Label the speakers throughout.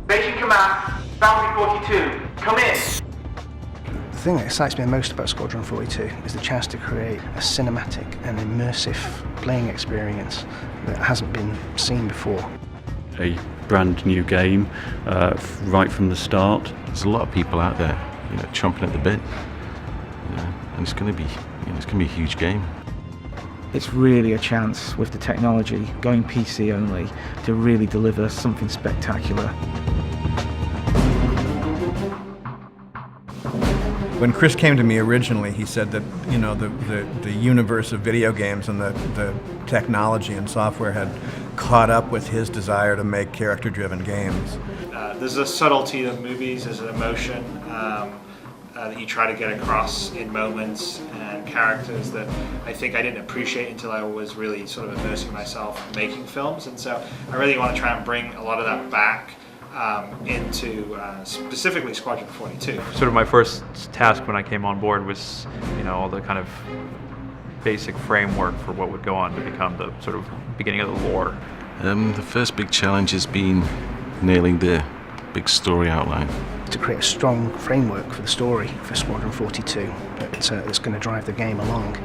Speaker 1: Station Command, Foundry 42, come in.
Speaker 2: The thing that excites me the most about Squadron 42 is the chance to create a cinematic and immersive playing experience that hasn't been seen before.
Speaker 3: A brand new game, right from the start.
Speaker 4: There's a lot of people out there, chomping at the bit, and it's going to be, it's going to be a huge game.
Speaker 5: It's really a chance with the technology going PC only to really deliver something spectacular.
Speaker 6: When Chris came to me originally, he said that the universe of video games and the technology and software had caught up with his desire to make character-driven games.
Speaker 7: There's a subtlety of movies, there's an emotion that you try to get across in moments and characters that I think I didn't appreciate until I was really sort of immersing myself making films, and so I really want to try and bring a lot of that back into specifically Squadron 42.
Speaker 8: Sort of my first task when I came on board was, all the kind of basic framework for what would go on to become the sort of beginning of the lore.
Speaker 4: The first big challenge has been nailing the big story outline.
Speaker 2: To create a strong framework for the story for Squadron 42 that's going to drive the game along,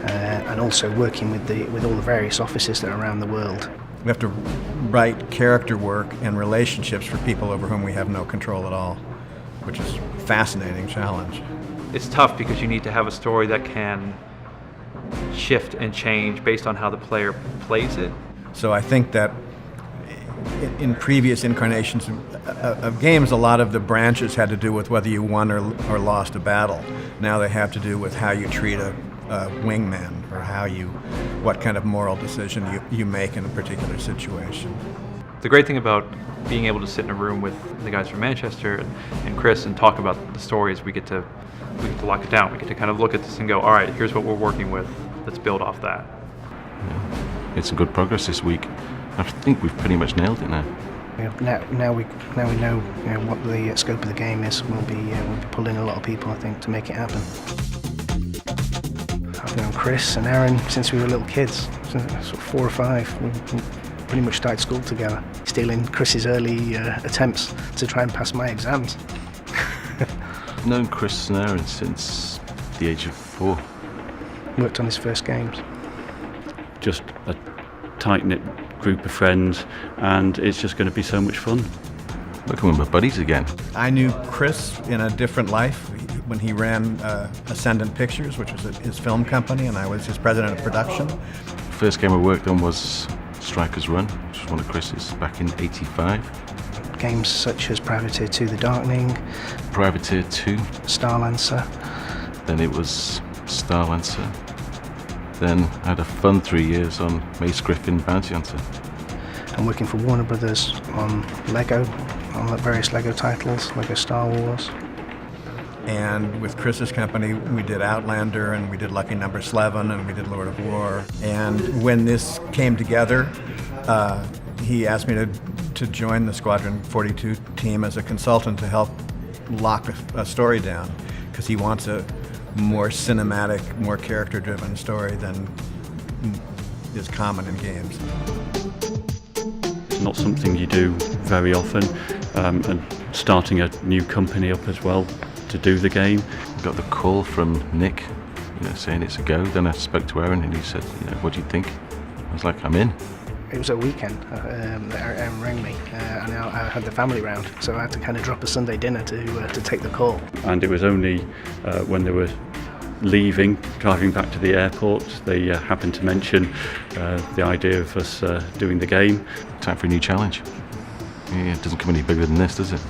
Speaker 2: and also working with all the various offices that are around the world.
Speaker 6: We have to write character work and relationships for people over whom we have no control at all, which is a fascinating challenge.
Speaker 8: It's tough because you need to have a story that can shift and change based on how the player plays it.
Speaker 6: So I think that in previous incarnations of games, a lot of the branches had to do with whether you won or lost a battle. Now they have to do with how you treat a wingman, or what kind of moral decision you make in a particular situation.
Speaker 8: The great thing about being able to sit in a room with the guys from Manchester and Chris and talk about the stories, we get to lock it down. We get to kind of look at this and go, all right, here's what we're working with. Let's build off that.
Speaker 4: Yeah. It's some good progress this week. I think we've pretty much nailed it now.
Speaker 2: Now we know, what the scope of the game is. We'll be pulling a lot of people, I think, to make it happen. I've known Chris and Aaron since we were little kids, sort of 4 or 5. We pretty much started school together, stealing Chris's early attempts to try and pass my exams.
Speaker 4: I've known Chris and Aaron since the age of 4.
Speaker 2: Worked on his first games.
Speaker 3: Just a tight-knit group of friends, and it's just going to be so much fun.
Speaker 4: Look, we're buddies again.
Speaker 6: I knew Chris in a different life when he ran Ascendant Pictures, which was his film company, and I was his president of production.
Speaker 4: The first game I worked on was Striker's Run, which was one of Chris's back in '85.
Speaker 2: Games such as Privateer 2 The Darkening,
Speaker 4: Privateer 2,
Speaker 2: Starlancer.
Speaker 4: Then it was Starlancer. Then I had a fun 3 years on Mace Griffin Bounty Hunter.
Speaker 2: I'm working for Warner Brothers on Lego, on the various Lego titles, Lego Star Wars.
Speaker 6: And with Chris's company, we did Outlander, and we did Lucky Number 11, and we did Lord of War. And when this came together, he asked me to join the Squadron 42 team as a consultant to help lock a story down, because he wants a more cinematic, more character-driven story than is common in games.
Speaker 3: It's not something you do very often, and starting a new company up as well to do the game.
Speaker 4: I got the call from Nick, saying it's a go. Then I spoke to Aaron, and he said, what do you think? I was like, I'm in.
Speaker 2: It was a weekend that Aaron rang me, and I had the family round, so I had to kind of drop a Sunday dinner to take the call.
Speaker 3: And it was only when they were driving back to the airport, they happened to mention the idea of us doing the game.
Speaker 4: Time for a new challenge. Yeah, it doesn't come any bigger than this, does it?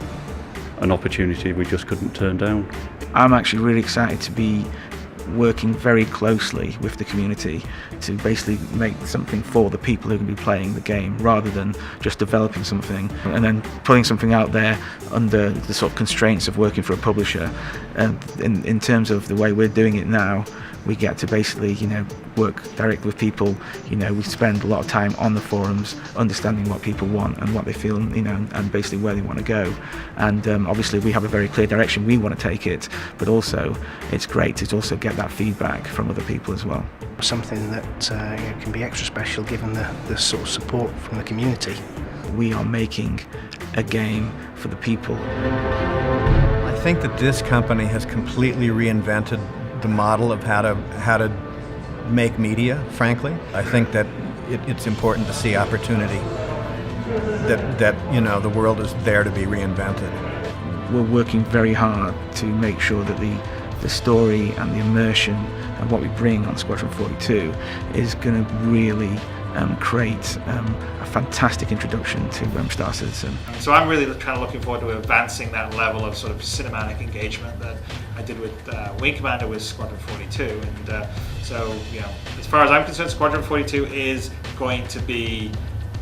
Speaker 3: An opportunity we just couldn't turn down.
Speaker 5: I'm actually really excited to be working very closely with the community to basically make something for the people who can be playing the game, rather than just developing something and then putting something out there under the sort of constraints of working for a publisher. And in terms of the way we're doing it now, we get to basically, work direct with people. We spend a lot of time on the forums, understanding what people want and what they feel, and basically where they want to go. And obviously we have a very clear direction we want to take it, but also it's great to also get that feedback from other people as well.
Speaker 2: Something that can be extra special given the sort of support from the community.
Speaker 5: We are making a game for the people.
Speaker 6: I think that this company has completely reinvented the model of how to make media, frankly. I think that it's important to see opportunity, that the world is there to be reinvented.
Speaker 5: We're working very hard to make sure that the story and the immersion and what we bring on Squadron 42 is going to really create a fantastic introduction to Star Citizen.
Speaker 7: So I'm really kind of looking forward to advancing that level of sort of cinematic engagement that I did with Wing Commander with Squadron 42. And so, as far as I'm concerned, Squadron 42 is going to be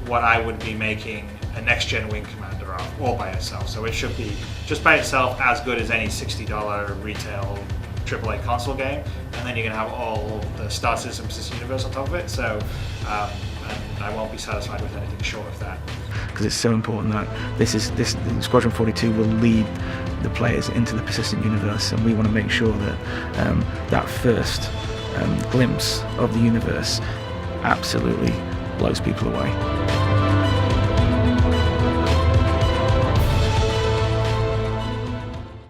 Speaker 7: what I would be making a next-gen Wing Commander of, all by itself. So it should be, just by itself, as good as any $60 retail AAA console game, and then you're going to have all the Star Citizen Persistent Universe on top of it, so and I won't be satisfied with anything short of that.
Speaker 5: Because it's so important that this Squadron 42 will lead the players into the Persistent Universe, and we want to make sure that that first glimpse of the universe absolutely blows people away.